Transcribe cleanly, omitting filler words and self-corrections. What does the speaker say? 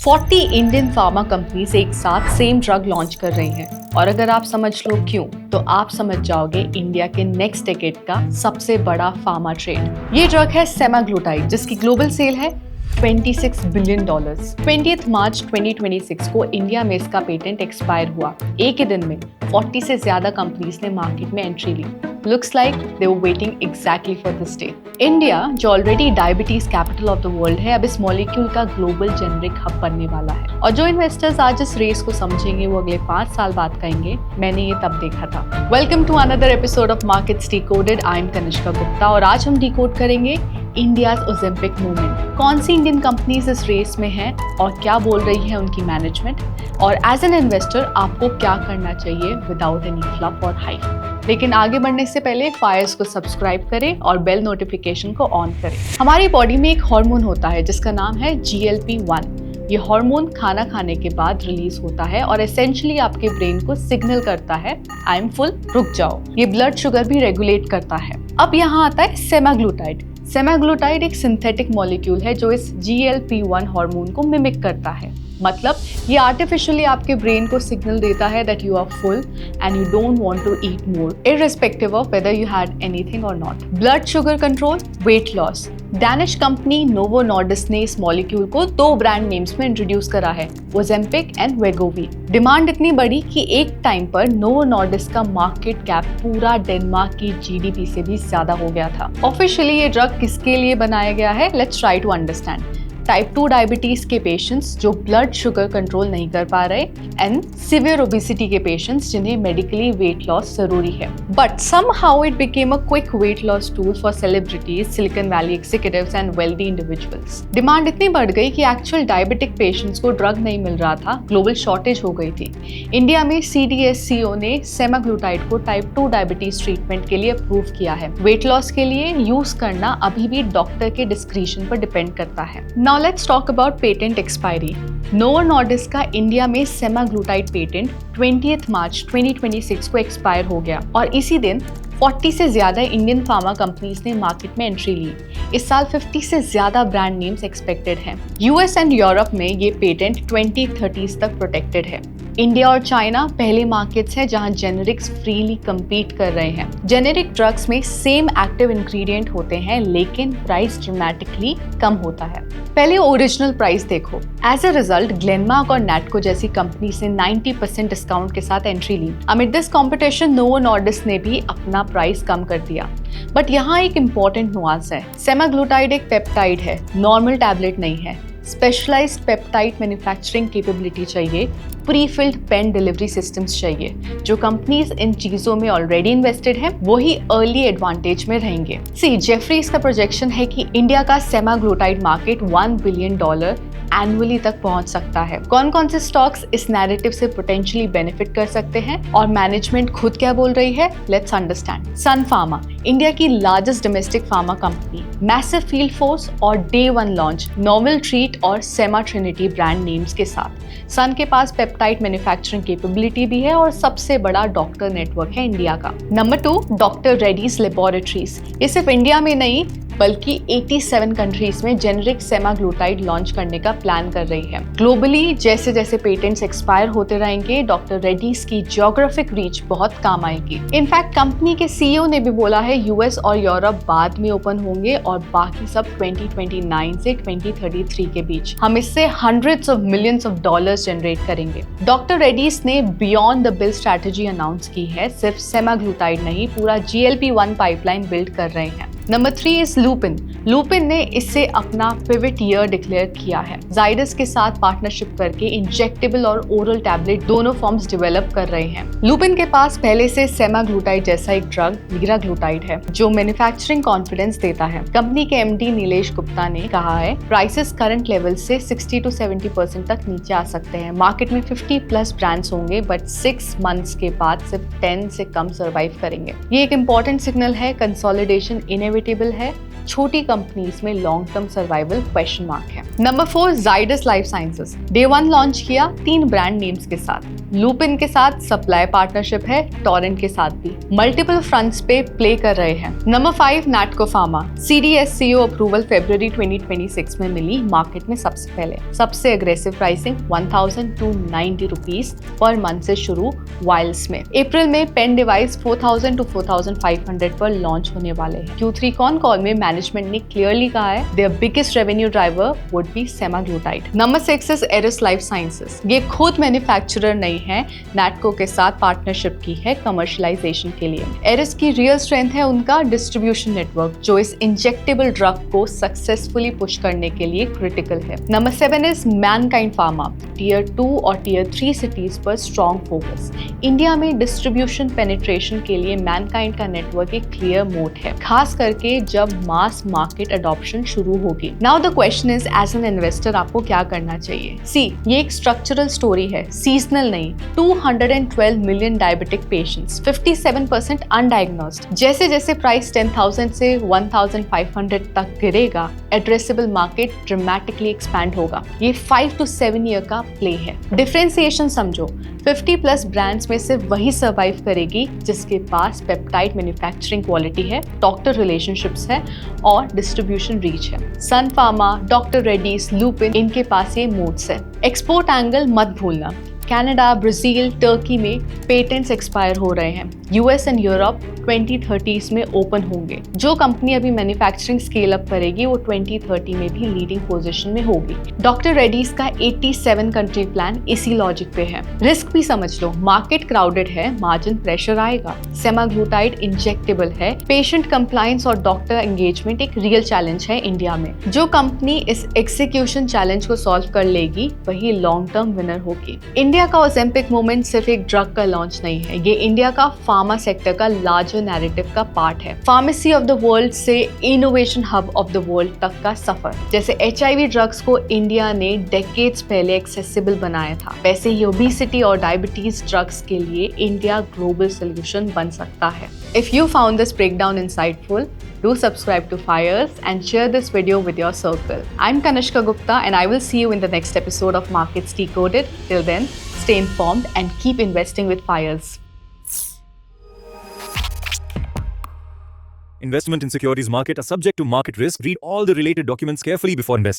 40 Indian pharma companies एक साथ same drug launch कर रही हैं और अगर आप समझ लो क्यों तो आप समझ जाओगे इंडिया के नेक्स्ट डेकेड का सबसे बड़ा फार्मा ट्रेड। ये ड्रग है सेमाग्लूटाइड जिसकी ग्लोबल सेल है $26 बिलियन। 20 मार्च 2026 को इंडिया में इसका पेटेंट एक्सपायर हुआ। एक ही दिन में 40 से ज्यादा कंपनीज ने मार्केट में एंट्री ली। Looks like they were waiting exactly for this day. India जो already diabetes capital of the world है, अब इस मॉलिक्यूल का ग्लोबल जेनरिक हब बनने वाला है और जो इन्वेस्टर्स आज इस रेस को समझेंगे वो अगले 5 साल बाद कहेंगे मैंने ये तब देखा था। Welcome to another episode of markets decoded. I am Kanishka Gupta और आज हम डिकोड करेंगे इंडियाज ओजेम्पिक मूवमेंट। कौन सी इंडियन कंपनीज इस रेस में हैं और क्या बोल रही है उनकी मैनेजमेंट, और एज एन इन्वेस्टर आपको क्या करना चाहिए विदाउट एनी फ्लफ और हाइप। लेकिन आगे बढ़ने से पहले फायर्स को सब्सक्राइब करें और बेल नोटिफिकेशन को ऑन करें। हमारी बॉडी में एक हार्मोन होता है जिसका नाम है GLP-1। ये हार्मोन खाना खाने के बाद रिलीज होता है और एसेंशियली आपके ब्रेन को सिग्नल करता है आई एम फुल, रुक जाओ। ये ब्लड शुगर भी रेगुलेट करता है। अब यहाँ आता है सेमाग्लूटाइड। सेमाग्लूटाइड एक सिंथेटिक मॉलिक्यूल है जो इस GLP-1 हार्मोन को मिमिक करता है। मतलब ये आर्टिफिशियली आपके ब्रेन को सिग्नल देता है that you are full and you don't want to eat more irrespective of whether you had anything or not. Blood sugar control, weight loss. Danish company Novo Nordisk ने इस molecule को 2 brand names में introduce करा है, Ozempic and वेगोवी। Demand इतनी बड़ी कि एक टाइम पर नोवो नॉर्डिस्क का मार्केट कैप पूरा डेनमार्क की GDP से भी ज्यादा हो गया था। ऑफिशियली ये ड्रग किसके लिए बनाया गया है, let's try to understand. Type 2 diabetes के पेशेंट्स जो ब्लड शुगर कंट्रोल नहीं कर पा रहे एंड सिवियर ओबेसिटी के पेशेंट्स जिन्हें मेडिकली वेट लॉस जरूरी है। But somehow it became a quick weight loss tool for celebrities, Silicon Valley executives and wealthy individuals. Demand इतनी बढ़ गई कि एक्चुअल डायबिटिक पेशेंट्स को ड्रग नहीं मिल रहा था, ग्लोबल शॉर्टेज हो गई थी। इंडिया में CDSCO ने सेमाग्लूटाइड को टाइप 2 डायबिटीज ट्रीटमेंट के लिए अप्रूव किया है। वेट लॉस के लिए यूज करना अभी भी डॉक्टर के डिस्क्रिप्शन पर डिपेंड करता है। Now let's talk about patent expiry. Novo Nordisk का इंडिया में सेमाग्लूटाइड पेटेंट 20 मार्च 2026 को एक्सपायर हो गया और इसी दिन 40 से ज्यादा इंडियन फार्मा कंपनीज ने मार्केट में एंट्री ली। इस साल 50 से ज्यादा ब्रांड नेम्स एक्सपेक्टेड हैं। US एंड यूरोप में ये पेटेंट 2030 तक प्रोटेक्टेड है। इंडिया और चाइना पहले मार्केट्स हैं जहां जेनेरिक्स फ्रीली compete कर रहे हैं। जेनेरिक ड्रग्स में सेम एक्टिव इंग्रेडिएंट होते हैं लेकिन प्राइस ड्रामेटिकली कम होता है। पहले ओरिजिनल प्राइस देखो। एज अ रिजल्ट ग्लेनमार्क और नैटको जैसी कंपनी से 90% डिस्काउंट के साथ एंट्री ली। Amid this competition Novo Nordisk ने भी अपना प्राइस कम कर दिया। बट यहाँ एक इम्पॉर्टेंट नुआंस है, सेमाग्लूटाइड एक पेप्टाइड है, नॉर्मल टैबलेट नहीं है। स्पेशलाइज्ड पेप्टाइड मैन्युफैक्चरिंग कैपेबिलिटी चाहिए, pre filled pen delivery systems चाहिए। जो कंपनीज इन चीजों में ऑलरेडी इन्वेस्टेड हैं वही अर्ली एडवांटेज में रहेंगे। जेफरीज का प्रोजेक्शन है कि इंडिया का सेमाग्लूटाइड मार्केट $1 बिलियन एनुअली तक पहुंच सकता है। कौन कौन से स्टॉक्स इस नैरेटिव से पोटेंशियली बेनिफिट कर सकते हैं और मैनेजमेंट खुद क्या बोल रही है, let's understand. Sun Pharma, India की largest domestic pharma company, massive field force और डे 1 लॉन्च, नोवेल ट्रीट और सेमा ट्रिनिटी ब्रांड नेम्स के साथ। सन के पास पेप्टाइड मैन्युफैक्चरिंग कैपेबिलिटी भी है और सबसे बड़ा डॉक्टर नेटवर्क है इंडिया का। Number 2, doctor Reddy's laboratories. ये सिर्फ इंडिया में नहीं बल्कि 87 कंट्रीज में जेनेरिक सेमाग्लूटाइड लॉन्च करने का प्लान कर रही है। ग्लोबली जैसे जैसे पेटेंट्स एक्सपायर होते रहेंगे डॉक्टर रेड्डीज की जियोग्राफिक रीच बहुत काम आएगी। इनफैक्ट कंपनी के CEO ने भी बोला है US और यूरोप बाद में ओपन होंगे और बाकी सब 2029 से 2033 के बीच। हम इससे hundreds of millions of dollars generate करेंगे। डॉक्टर रेड्डीज ने beyond the bill strategy announce की है, सिर्फ सेमाग्लूटाइड नहीं पूरा GLP-1 पाइपलाइन बिल्ड कर रहे हैं। Number 3 is Lupin. लुपिन ने इससे अपना पिवट ईयर डिक्लेयर किया है। जाइडस के साथ पार्टनरशिप करके इंजेक्टेबल और ओरल टैबलेट दोनों फॉर्म्स डेवलप कर रहे हैं। लुपिन के पास पहले से सेमाग्लूटाइड जैसा एक ड्रग लीराग्लूटाइड है जो मैन्युफैक्चरिंग कॉन्फिडेंस देता है। कंपनी के MD नीलेश गुप्ता ने कहा है प्राइसेस करंट लेवल से 60 to 70% तक नीचे आ सकते हैं। मार्केट में 50+ ब्रांड्स होंगे बट 6 मंथ्स के बाद सिर्फ 10 से कम सर्वाइव करेंगे। ये एक इंपॉर्टेंट सिग्नल है, कंसोलिडेशन इनएविटेबल है छोटी कंपनीज में long term survival question mark है। Number 4, Zydus life sciences. Day 1 launch किया 3 ब्रांड नेम्स के साथ। लुपिन के साथ सप्लाई पार्टनरशिप है, टोरेंट के साथ भी। मल्टीपल फ्रंट्स पे प्ले कर रहे हैं। Number 5, Natco Pharma. CDSCO approval फरवरी 2026 में मिली, मार्केट में सबसे पहले। सबसे aggressive pricing 1000 to 90 per month से शुरू वाइल्स में। अप्रैल में पेन डिवाइस 4000 to 4500 पर लॉन्च होने वाले हैं। Q3 कॉन कॉल में मैनेजमेंट ने क्लियरली कहा है their biggest revenue driver would be semaglutide. Number 6 is Eris Life Sciences. ये खुद मैन्युफैक्चरर नहीं है, नैटको के साथ पार्टनरशिप की है कमर्शियलाइजेशन के लिए। एरिस की रियल स्ट्रेंथ है उनका डिस्ट्रीब्यूशन नेटवर्क, जो इस इंजेक्टेबल ड्रग को सक्सेसफुली पुश करने के लिए क्रिटिकल है। Number 7 is Mankind Pharma. Tier 2 और टियर 3 सिटीज पर स्ट्रॉन्ग फोकस। इंडिया में डिस्ट्रीब्यूशन पेनिट्रेशन के लिए मैनकाइंड का नेटवर्क एक क्लियर मोड है, खास करके जब मास मार्केट अडॉप्शन शुरू होगी। Now the question is, as an investor आपको क्या करना चाहिए? सी, ये एक स्ट्रक्चरल स्टोरी है, सीजनल नहीं। 212 मिलियन डायबिटिक पेशेंट्स, 57% अनडायग्नोस्ड। जैसे जैसे प्राइस 10,000 से 1,500 तक गिरेगा, एड्रेसेबल मार्केट ड्रामेटिकली एक्सपैंड होगा। ये 5 to 7 ईयर का प्ले है। डिफरेंशिएशन समझो, 50+ ब्रांड्स में से वही सर्वाइव करेगी जिसके पास पेप्टाइड मैन्युफैक्चरिंग क्वालिटी है, डॉक्टर रिलेशनशिप्स है और डिस्ट्रीब्यूशन रीच है। सन फार्मा, डॉक्टर रेड्डीज, लुपिन, इनके पास ये मोड्स है। एक्सपोर्ट एंगल मत भूलना। कनाडा, ब्राजील, टर्की में पेटेंट्स एक्सपायर हो रहे हैं। US एंड यूरोप 2030s में ओपन होंगे। जो कंपनी अभी मैन्युफैक्चरिंग स्केल अप करेगी वो 2030 में भी लीडिंग पोजीशन में होगी। डॉक्टर रेड्डीज का 87 कंट्री प्लान इसी लॉजिक पे है। रिस्क भी समझ लो, मार्केट क्राउडेड है, मार्जिन प्रेशर आएगा। सेमाग्लूटाइड इंजेक्टेबल है, पेशेंट कंप्लायंस और डॉक्टर एंगेजमेंट एक रियल चैलेंज है इंडिया में। जो कंपनी इस एग्जीक्यूशन चैलेंज को सॉल्व कर लेगी वही लॉन्ग टर्म विनर होगी। इंडिया का ओजेम्पिक मूवमेंट सिर्फ एक ड्रग का लॉन्च नहीं है, ये इंडिया का फार्मा सेक्टर का लार्जर नैरेटिव का पार्ट है। फार्मेसी ऑफ द वर्ल्ड से innovation hub of the world तक का सफर। जैसे HIV ड्रग्स को इंडिया ने डेकेड्स पहले एक्सेसिबल बनाया था, वैसे ही ओबेसिटी और डायबिटीज ड्रग्स के लिए इंडिया ग्लोबल सोल्यूशन बन सकता है। If you found this breakdown insightful, do subscribe to FIRES and share this video with your circle. I'm Kanishka Gupta and I will see you in the next episode of Markets Decoded. Till then, stay informed and keep investing with FIRES. Investment in securities market are subject to market risk. Read all the related documents carefully before investing.